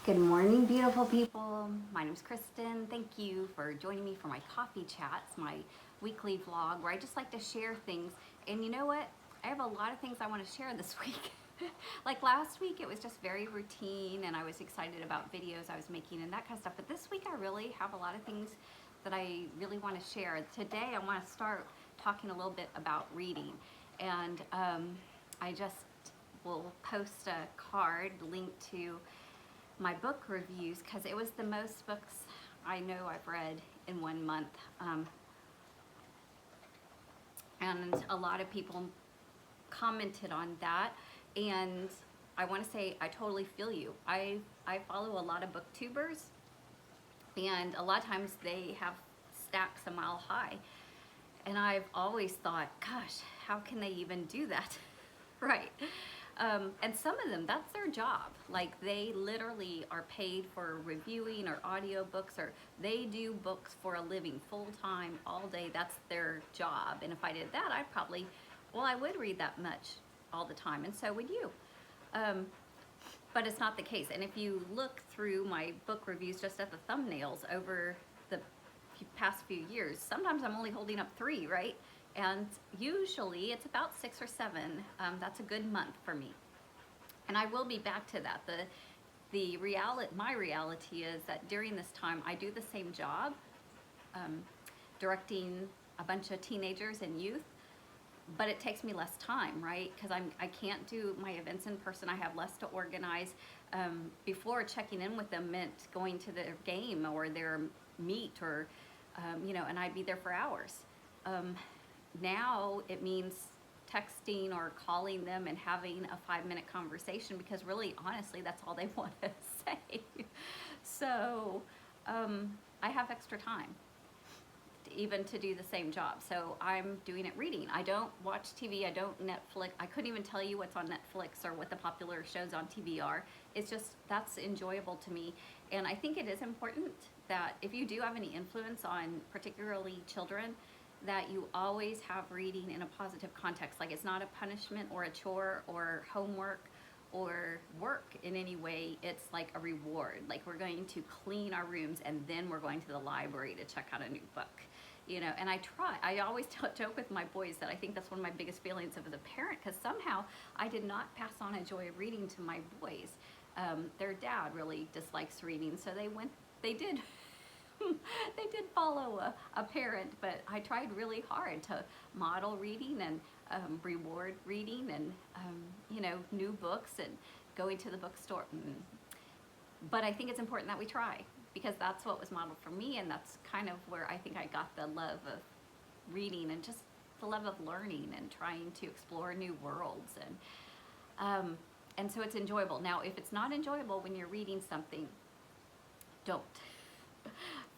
Good morning, beautiful people. My name is Kristin. Thank you for joining me for my coffee chats, my weekly vlog where I just like to share things. And you know what? I have a lot of things I want to share this week. Like last week, it was just very routine and I was excited about videos I was making and that kind of stuff. But this week, I really have a lot of things that I really want to share. Today, I want to start talking a little bit about reading. And I just will post a card linked to my book reviews because it was the most books I know I've read in 1 month. And a lot of people commented on that. And I want to say I totally feel you. I follow a lot of booktubers, and a lot of times they have stacks a mile high. And I've always thought, gosh, how can they even do that? Right. And some of them, that's their job. Like they literally are paid for reviewing or audiobooks, or they do books for a living full time all day. That's their job. And if I did that, I'd probably, I would read that much all the time, and so would you. But it's not the case. And if you look through my book reviews just at the thumbnails over the past few years, sometimes I'm only holding up 3, right? And usually it's about 6 or 7. That's a good month for me. And I will be back to that. My reality is that during this time, I do the same job, directing a bunch of teenagers and youth, but it takes me less time, right? Because I can't do my events in person. I have less to organize. Before, checking in with them meant going to their game or their meet, or and I'd be there for hours. Now it means texting or calling them and having a 5-minute conversation, because really, honestly, that's all they want to say. So I have extra time even to do the same job. So I'm doing it reading. I don't watch TV. I don't Netflix. I couldn't even tell you what's on Netflix or what the popular shows on TV are. It's just, that's enjoyable to me. And I think it is important that if you do have any influence on particularly children, that you always have reading in a positive context. Like it's not a punishment or a chore or homework or work in any way. It's like a reward. Like we're going to clean our rooms and then we're going to the library to check out a new book. And I always joke with my boys that I think that's one of my biggest failings as a parent, because somehow I did not pass on a joy of reading to my boys. Their dad really dislikes reading, so they did they did follow a parent, but I tried really hard to model reading and reward reading and new books and going to the bookstore. But I think it's important that we try, because that's what was modeled for me, and that's kind of where I think I got the love of reading and just the love of learning and trying to explore new worlds, and so it's enjoyable. Now, if it's not enjoyable when you're reading something, don't.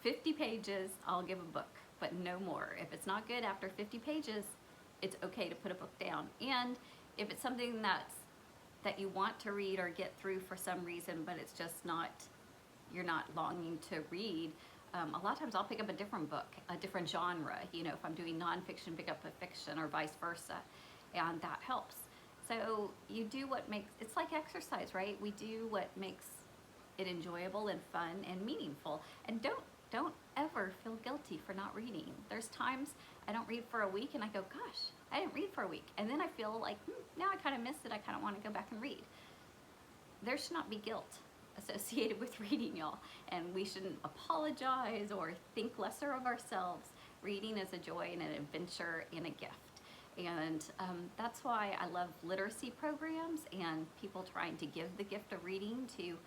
50 pages, I'll give a book, but no more. If it's not good after 50 pages, it's okay to put a book down. And if it's something that you want to read or get through for some reason, but it's just not, you're not longing to read, a lot of times I'll pick up a different book, a different genre. If I'm doing nonfiction, pick up a fiction, or vice versa, and that helps. So you do what makes, it's like exercise, right? We do what makes it enjoyable and fun and meaningful. And don't ever feel guilty for not reading. There's times I don't read for a week and I go, gosh, I didn't read for a week. And then I feel like, now I kind of missed it. I kind of want to go back and read. There should not be guilt associated with reading, y'all. And we shouldn't apologize or think lesser of ourselves. Reading is a joy and an adventure and a gift. And that's why I love literacy programs and people trying to give the gift of reading to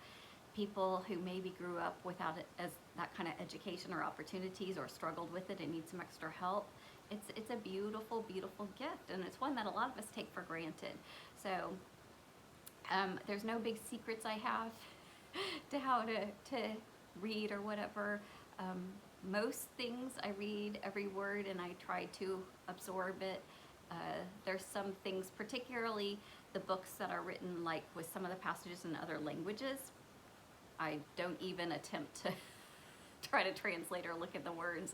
people who maybe grew up without it as that kind of education or opportunities, or struggled with it and need some extra help. It's a beautiful, beautiful gift, and it's one that a lot of us take for granted. So there's no big secrets I have to how to read or whatever. Most things I read every word and I try to absorb it. There's some things, particularly the books that are written like with some of the passages in other languages, I don't even attempt to try to translate or look at the words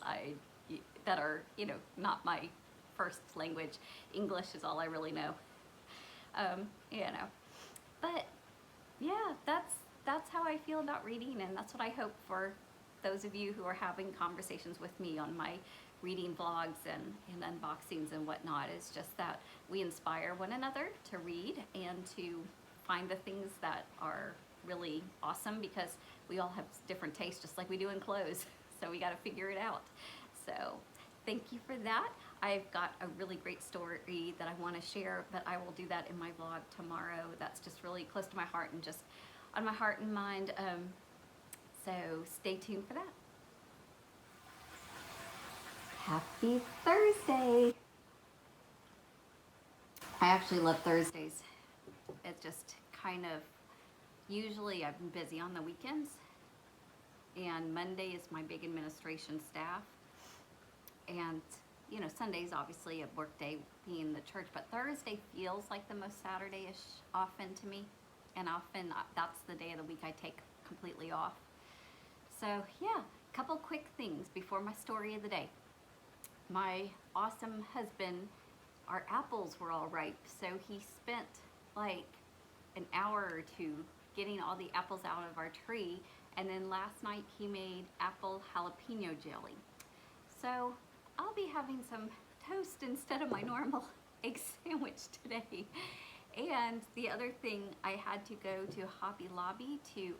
that are, not my first language. English is all I really know. But yeah, that's how I feel about reading, and that's what I hope for those of you who are having conversations with me on my reading vlogs and unboxings and whatnot, is just that we inspire one another to read and to find the things that are really awesome, because we all have different tastes, just like we do in clothes. So we got to figure it out. So thank you for that. I've got a really great story that I want to share, but I will do that in my vlog tomorrow. That's just really close to my heart and just on my heart and mind. So stay tuned for that. Happy Thursday. I actually love Thursdays. It's just kind of, usually I've been busy on the weekends, and Monday is my big administration staff. And you know, Sunday's obviously a work day being the church, but Thursday feels like the most Saturday-ish often to me. And often that's the day of the week I take completely off. So yeah, a couple quick things before my story of the day. My awesome husband, our apples were all ripe, so he spent like an hour or two getting all the apples out of our tree, and then last night he made apple jalapeno jelly. So I'll be having some toast instead of my normal egg sandwich today. And the other thing, I had to go to Hobby Lobby to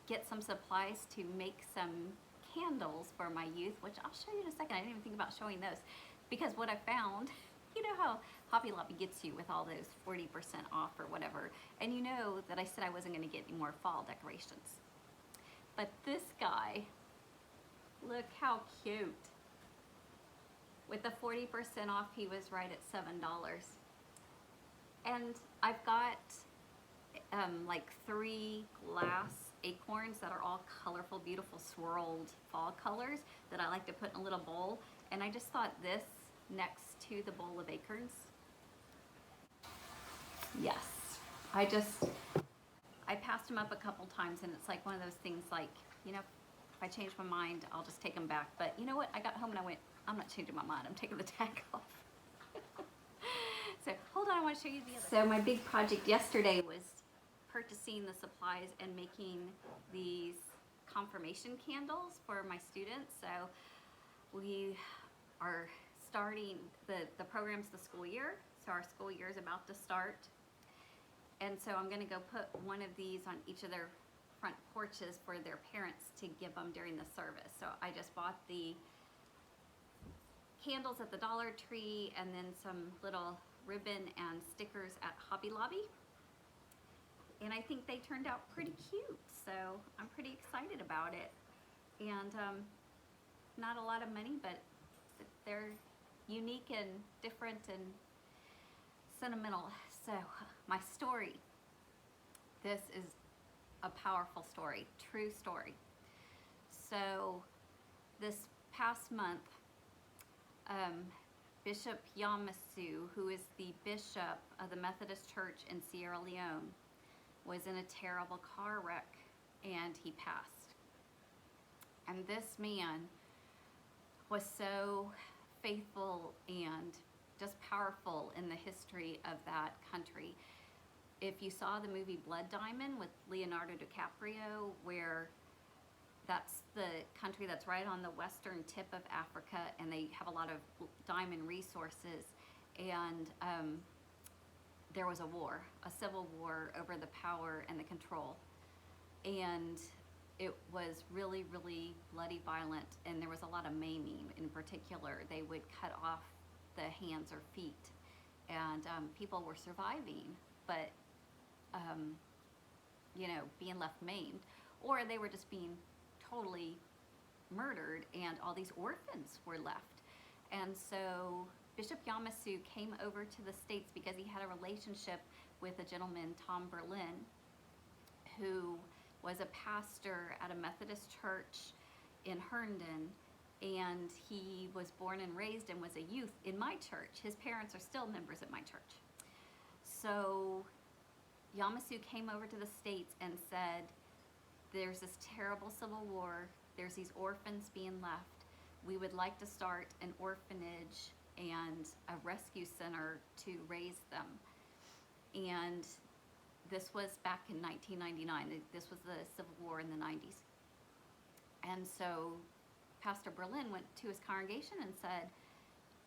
get some supplies to make some candles for my youth, which I'll show you in a second. I didn't even think about showing those, because what I found, you know how Hobby Lobby gets you with all those 40% off or whatever, and you know that I said I wasn't going to get any more fall decorations. But this guy, look how cute. With the 40% off, he was right at $7. And I've got like 3 glass acorns that are all colorful, beautiful, swirled fall colors that I like to put in a little bowl. And I just thought this next to the bowl of acorns. Yes, I passed them up a couple times, and it's like one of those things, like, you know, if I change my mind, I'll just take them back. But you know what? I got home and I went, I'm not changing my mind. I'm taking the tag off. So hold on, I want to show you the other. So my big project yesterday was purchasing the supplies and making these confirmation candles for my students. So we are starting, the program's the school year. So our school year is about to start. And so I'm going to go put one of these on each of their front porches for their parents to give them during the service. So I just bought the candles at the Dollar Tree, and then some little ribbon and stickers at Hobby Lobby. And I think they turned out pretty cute, so I'm pretty excited about it. And not a lot of money, but they're unique and different and sentimental. So my story, this is a powerful story, true story. So this past month, Bishop Yamasu, who is the bishop of the Methodist Church in Sierra Leone, was in a terrible car wreck and he passed. And this man was so faithful and just powerful in the history of that country. If you saw the movie Blood Diamond with Leonardo DiCaprio, where that's the country that's right on the western tip of Africa, and they have a lot of diamond resources, and there was a war, a civil war over the power and the control, and it was really, really bloody, violent, and there was a lot of maiming. In particular, they would cut off the hands or feet, and people were surviving, but you know, being left maimed, or they were just being totally murdered, and all these orphans were left. And so Bishop Yamasu came over to the States because he had a relationship with a gentleman, Tom Berlin, who was a pastor at a Methodist church in Herndon, and he was born and raised and was a youth in my church. His parents are still members of my church. So Yamasu came over to the States and said, there's this terrible civil war, there's these orphans being left. We would like to start an orphanage and a rescue center to raise them. And this was back in 1999. This was the Civil War in the 90s. And so Pastor Berlin went to his congregation and said,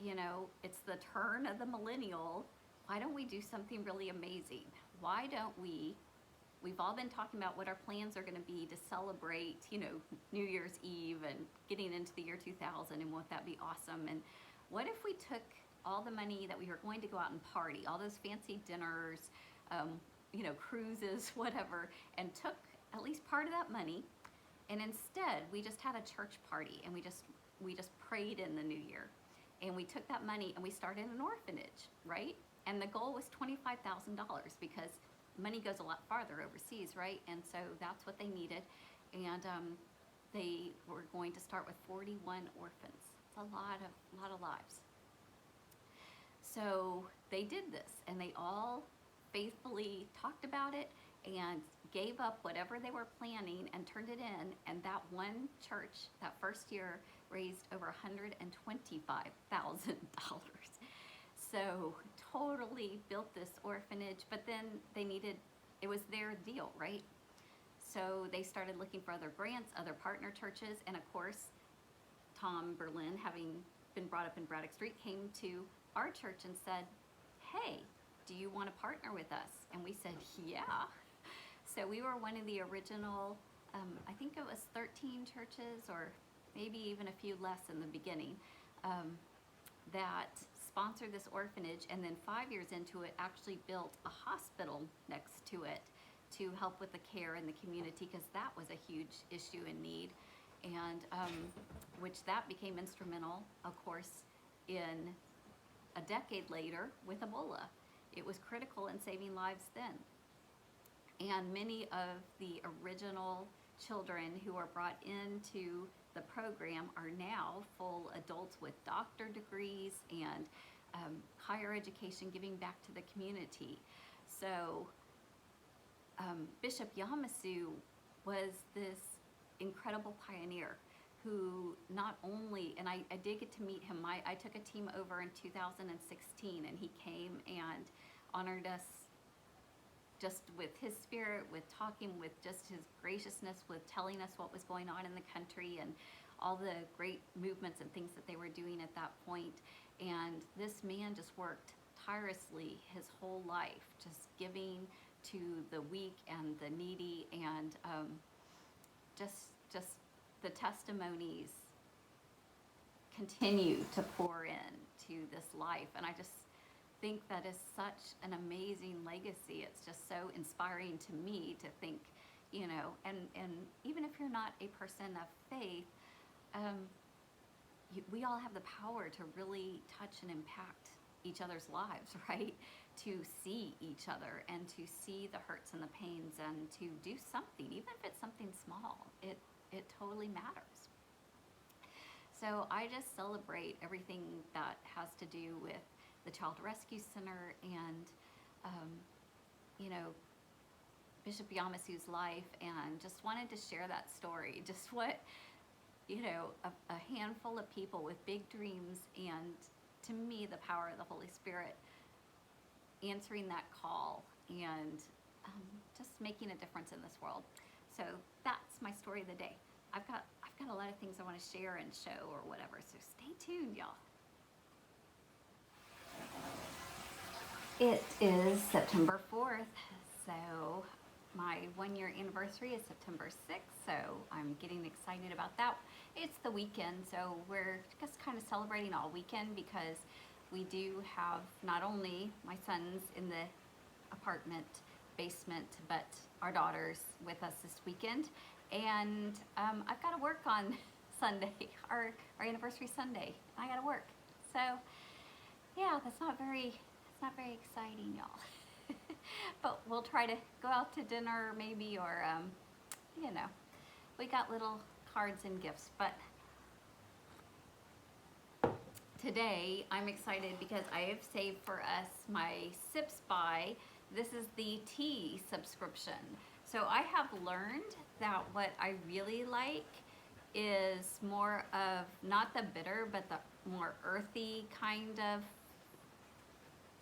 you know, it's the turn of the millennial. Why don't we do something really amazing? Why don't we've all been talking about what our plans are going to be to celebrate, you know, New Year's Eve and getting into the year 2000, and won't that be awesome? And what if we took all the money that we were going to go out and party, all those fancy dinners, you know, cruises, whatever, and took at least part of that money, and instead we just had a church party, and we just prayed in the new year, and we took that money and we started an orphanage, right? And the goal was $25,000, because money goes a lot farther overseas, right? And so that's what they needed, and they were going to start with 41 orphans. It's a lot of lives. So they did this, and they all faithfully talked about it and gave up whatever they were planning and turned it in. And that one church that first year raised over $125,000. So totally built this orphanage, but then it was their deal, right? So they started looking for other grants, other partner churches, and of course, Tom Berlin, having been brought up in Braddock Street, came to our church and said, hey, do you want to partner with us? And we said, yeah. So we were one of the original, I think it was 13 churches, or maybe even a few less in the beginning, that sponsored this orphanage, and then 5 years into it actually built a hospital next to it to help with the care in the community, because that was a huge issue and need, and which that became instrumental, of course, in a decade later with Ebola. It was critical in saving lives then. And many of the original children who were brought into the program are now full adults with doctor degrees and higher education, giving back to the community. So Bishop Yamasu was this incredible pioneer who not only, and I did get to meet him, I took a team over in 2016, and he came and honored us just with his spirit, with talking, with just his graciousness, with telling us what was going on in the country and all the great movements and things that they were doing at that point. And this man just worked tirelessly his whole life, just giving to the weak and the needy, and just the testimonies continue to pour in to this life. And I just think that is such an amazing legacy. It's just so inspiring to me to think, you know, and even if you're not a person of faith, we all have the power to really touch and impact each other's lives, right? To see each other and to see the hurts and the pains and to do something, even if it's something small, it totally matters. So I just celebrate everything that has to do with the Child Rescue Center and, you know, Bishop Yamasu's life, and just wanted to share that story. Just what, you know, a handful of people with big dreams, and to me, the power of the Holy Spirit answering that call and just making a difference in this world. So that's my story of the day. I've got a lot of things I want to share and show or whatever, so stay tuned, y'all. It is September 4th, so my 1-year anniversary is September 6th, so I'm getting excited about that. It's the weekend, so we're just kind of celebrating all weekend, because we do have not only my sons in the apartment basement, but our daughters with us this weekend. And I've got to work on Sunday, our anniversary Sunday. I got to work. So yeah, that's not very exciting, y'all. But we'll try to go out to dinner maybe, or you know, we got little cards and gifts. But today I'm excited because I have saved for us my Sips buy. This is the tea subscription. So I have learned that what I really like is more of, not the bitter, but the more earthy kind of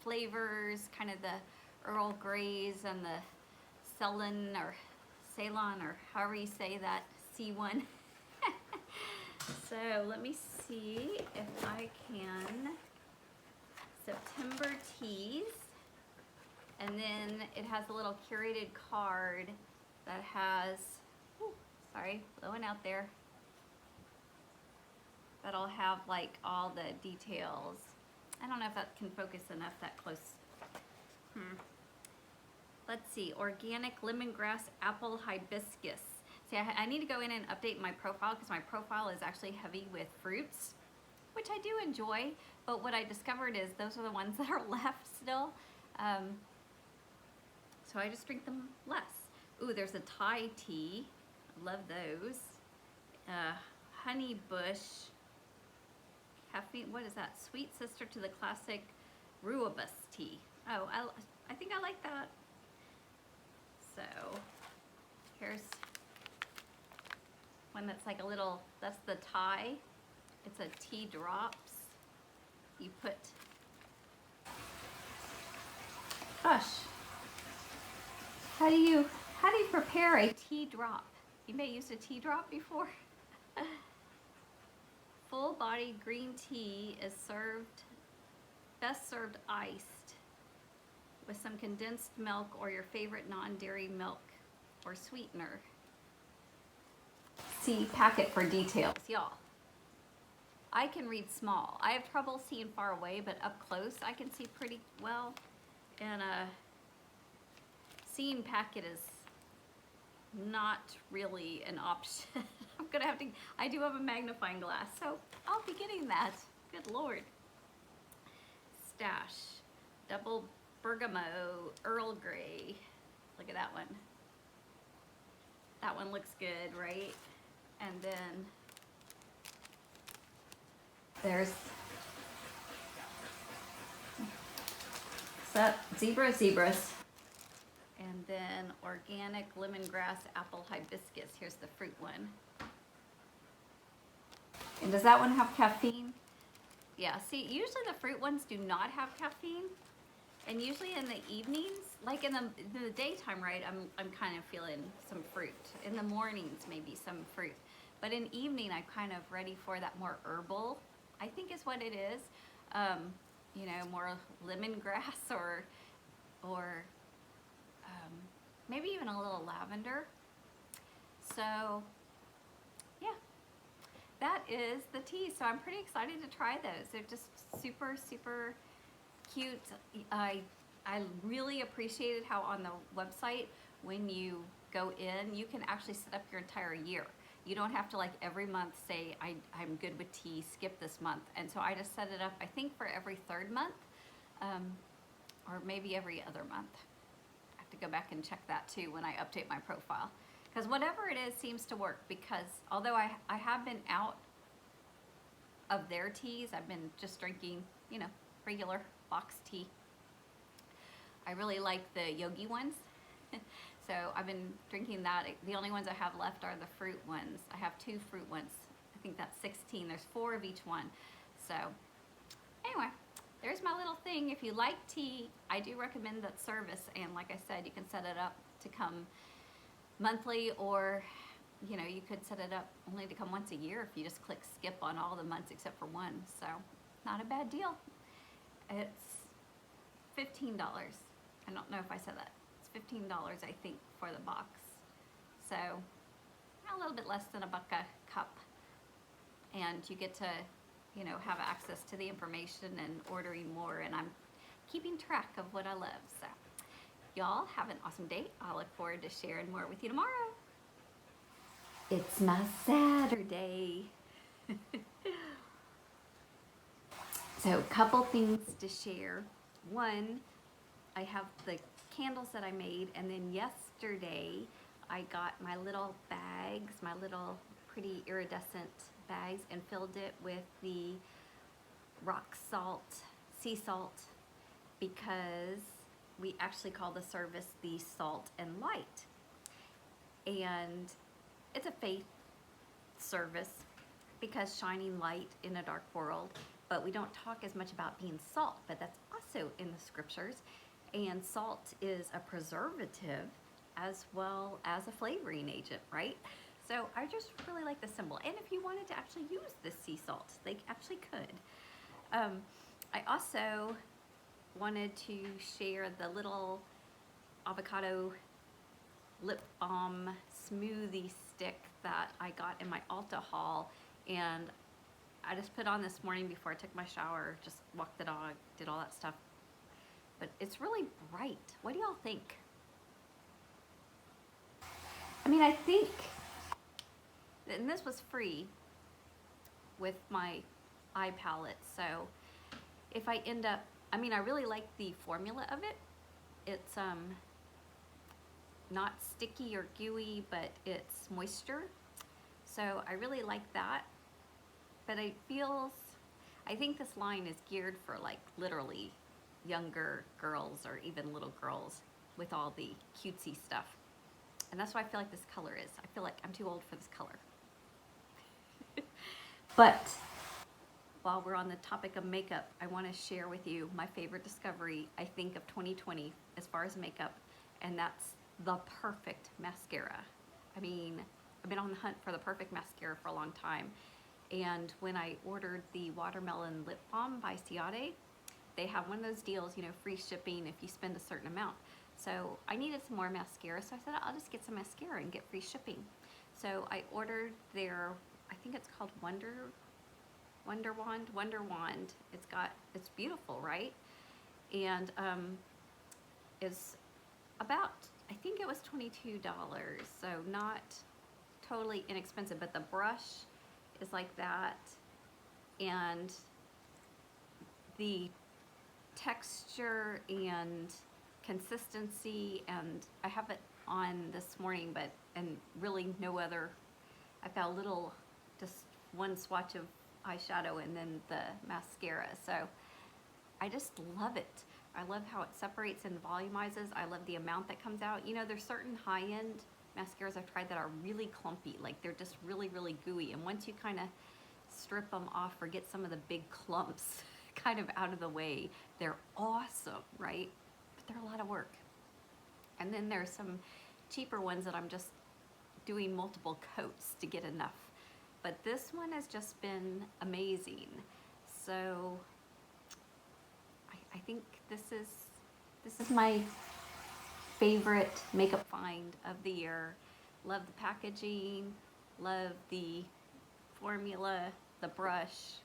flavors, kind of the Earl Greys and the Ceylon or however you say that C1. So let me see if I can. September teas. And then it has a little curated card that has, sorry, blowing out there. That'll have like all the details. I don't know if that can focus enough that close. Let's see, organic lemongrass apple hibiscus. See, I need to go in and update my profile because my profile is actually heavy with fruits, which I do enjoy, but what I discovered is those are the ones that are left still. So I just drink them less. Ooh, there's a Thai tea. Love those. Honey bush. Caffeine, what is that? Sweet sister to the classic rooibos tea. Oh, I think I like that. So here's one that's like a little, that's the Thai. It's a tea drops. You put, gosh, how do you prepare a tea drop? You may have used a tea drop before. Full body green tea is best served iced with some condensed milk or your favorite non-dairy milk or sweetener. See packet for details, y'all. I can read small. I have trouble seeing far away, but up close I can see pretty well. And seeing packet is not really an option. I'm gonna have to, I do have a magnifying glass, so I'll be getting that. Good Lord. Stash, double bergamot, Earl Grey. Look at that one. That one looks good, right? And then there's Sept, zebras. And then organic lemongrass apple hibiscus. Here's the fruit one. And does that one have caffeine? Yeah, see, usually the fruit ones do not have caffeine. And usually in the evenings, like in the daytime, right, I'm kind of feeling some fruit. In the mornings, maybe some fruit. But in evening, I'm kind of ready for that more herbal, I think is what it is. You know, more lemongrass or maybe even a little lavender. So yeah, that is the tea. So I'm pretty excited to try those. They're just super, super cute. I really appreciated how on the website, when you go in, you can actually set up your entire year. You don't have to like every month say, I'm good with tea, skip this month. And so I just set it up, I think for every third month, or maybe every other month. I have to go back and check that too when I update my profile. Because whatever it is seems to work, because although I have been out of their teas, I've been just drinking, you know, regular box tea. I really like the yogi ones. So I've been drinking that. The only ones I have left are the fruit ones. I have 2 fruit ones. I think that's 16. There's 4 of each one. So anyway, there's my little thing. If you like tea, I do recommend that service. And like I said, you can set it up to come monthly, or you know, you could set it up only to come once a year if you just click skip on all the months except for one. So not a bad deal. It's $15. I don't know if I said that. It's $15, I think, for the box. So a little bit less than $1 a cup. And you get to, you know, have access to the information and ordering more. And I'm keeping track of what I love. So y'all have an awesome day. I look forward to sharing more with you tomorrow. It's my Saturday. So a couple things to share. One, I have the candles that I made, and then yesterday I got my little bags, my little pretty iridescent bags, and filled it with the rock salt, sea salt, because we actually call the service the Salt and Light. And it's a faith service because shining light in a dark world, but we don't talk as much about being salt, but that's also in the scriptures. And salt is a preservative, as well as a flavoring agent, right? So I just really like the symbol. And if you wanted to actually use this sea salt, they actually could. I also wanted to share the little avocado lip balm smoothie stick that I got in my Ulta haul, and I just put on this morning before I took my shower, just walked the dog, did all that stuff. But it's really bright. What do y'all think? I mean, I think, and this was free with my eye palette, so if I end up, I mean, I really like the formula of it. It's not sticky or gooey, but it's moisture. So I really like that. But it feels, I think this line is geared for like literally younger girls or even little girls with all the cutesy stuff. And that's what I feel like this color is. I feel like I'm too old for this color. But while we're on the topic of makeup, I want to share with you my favorite discovery, I think, of 2020 as far as makeup, and that's the perfect mascara. I mean, I've been on the hunt for the perfect mascara for a long time, and when I ordered the Watermelon Lip Balm by Ciate, they have one of those deals, you know, free shipping if you spend a certain amount. So I needed some more mascara, so I said I'll just get some mascara and get free shipping. So I ordered their, I think it's called Wonder Wand. It's beautiful, right? And is about, I think it was $22, so not totally inexpensive, but the brush is like that, and the texture and consistency, and I have it on this morning, but, and really no other, I found a little, just one swatch of eyeshadow and then the mascara. So I just love it. I love how it separates and volumizes. I love the amount that comes out. You know, there's certain high-end mascaras I've tried that are really clumpy, like they're just really, really gooey. And once you kind of strip them off or get some of the big clumps kind of out of the way, they're awesome, right? But they're a lot of work. And then there's some cheaper ones that I'm just doing multiple coats to get enough. But this one has just been amazing. So I think this is my favorite makeup find of the year. Love the packaging, love the formula, the brush,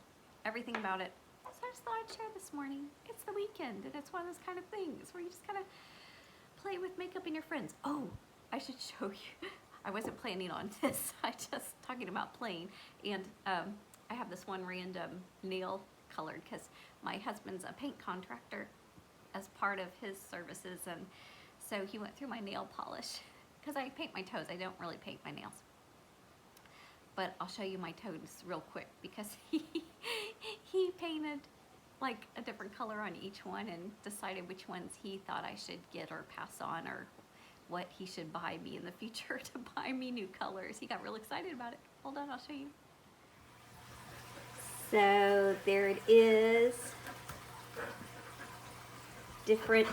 everything about it. So I just thought I'd share this morning. It's the weekend, and it's one of those kind of things where you just kind of play with makeup and your friends. Oh, I should show you. I wasn't planning on this. I just talking about playing, and I have this one random nail colored because my husband's a paint contractor as part of his services, and so he went through my nail polish because I paint my toes. I don't really paint my nails, but I'll show you my toes real quick because he painted like a different color on each one and decided which ones he thought I should get or pass on, or what he should buy me in the future to buy me new colors. He got real excited about it. Hold on, I'll show you. So there it is. Different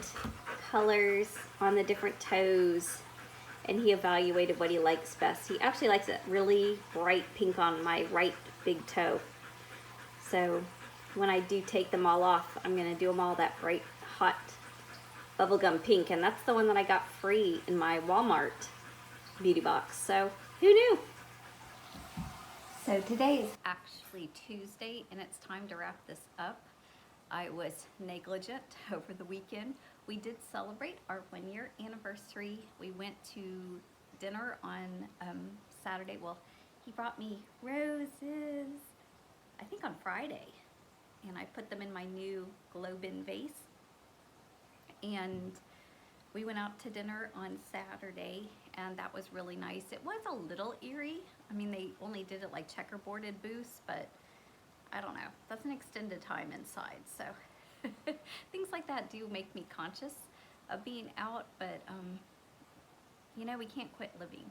colors on the different toes, and he evaluated what he likes best. He actually likes it really bright pink on my right big toe. So when I do take them all off, I'm gonna do them all that bright, hot bubblegum pink, and that's the one that I got free in my Walmart beauty box. So who knew? So today is actually Tuesday, and it's time to wrap this up. I was negligent over the weekend. We did celebrate our 1-year anniversary. We went to dinner on Saturday. Well, he brought me roses, I think on Friday, and I put them in my new glow bin vase. And we went out to dinner on Saturday, and that was really nice. It was a little eerie. I mean, they only did it like checkerboarded booths, but I don't know. That's an extended time inside, so things like that do make me conscious of being out, but you know, we can't quit living.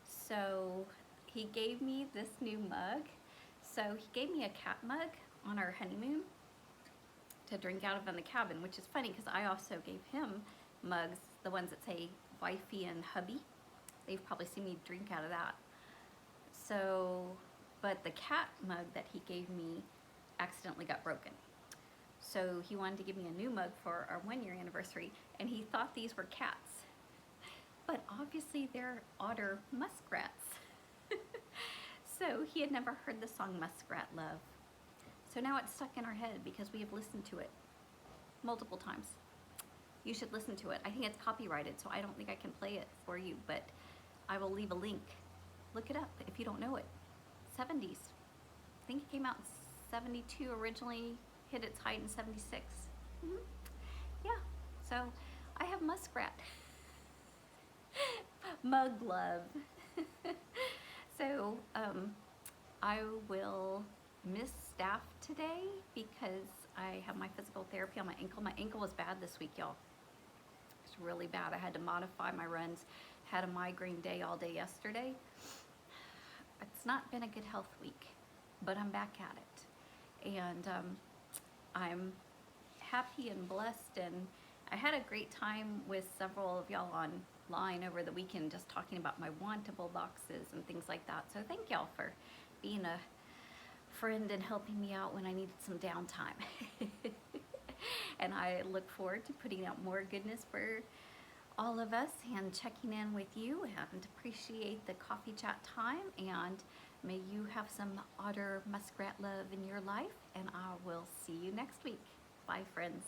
So he gave me this new mug. So he gave me a cat mug on our honeymoon to drink out of in the cabin, which is funny because I also gave him mugs, the ones that say wifey and hubby. They've probably seen me drink out of that. So, but the cat mug that he gave me accidentally got broken. So he wanted to give me a new mug for our 1-year anniversary, and he thought these were cats. But obviously they're otter muskrats. So he had never heard the song Muskrat Love. So now it's stuck in our head because we have listened to it multiple times. You should listen to it. I think it's copyrighted, so I don't think I can play it for you, but I will leave a link. Look it up if you don't know it. 70s. I think it came out in 72 originally, hit its height in 76. Yeah, so I have muskrat. Mug love. So I will miss staff today because I have my physical therapy on my ankle. My ankle was bad this week, y'all. It's really bad. I had to modify my runs. Had a migraine day all day yesterday. It's not been a good health week, but I'm back at it. And I'm happy and blessed, and I had a great time with several of y'all online over the weekend just talking about my wantable boxes and things like that. So thank y'all for being a friend and helping me out when I needed some downtime. And I look forward to putting out more goodness for all of us and checking in with you, and appreciate the coffee chat time, and may you have some otter muskrat love in your life, and I will see you next week. Bye, friends.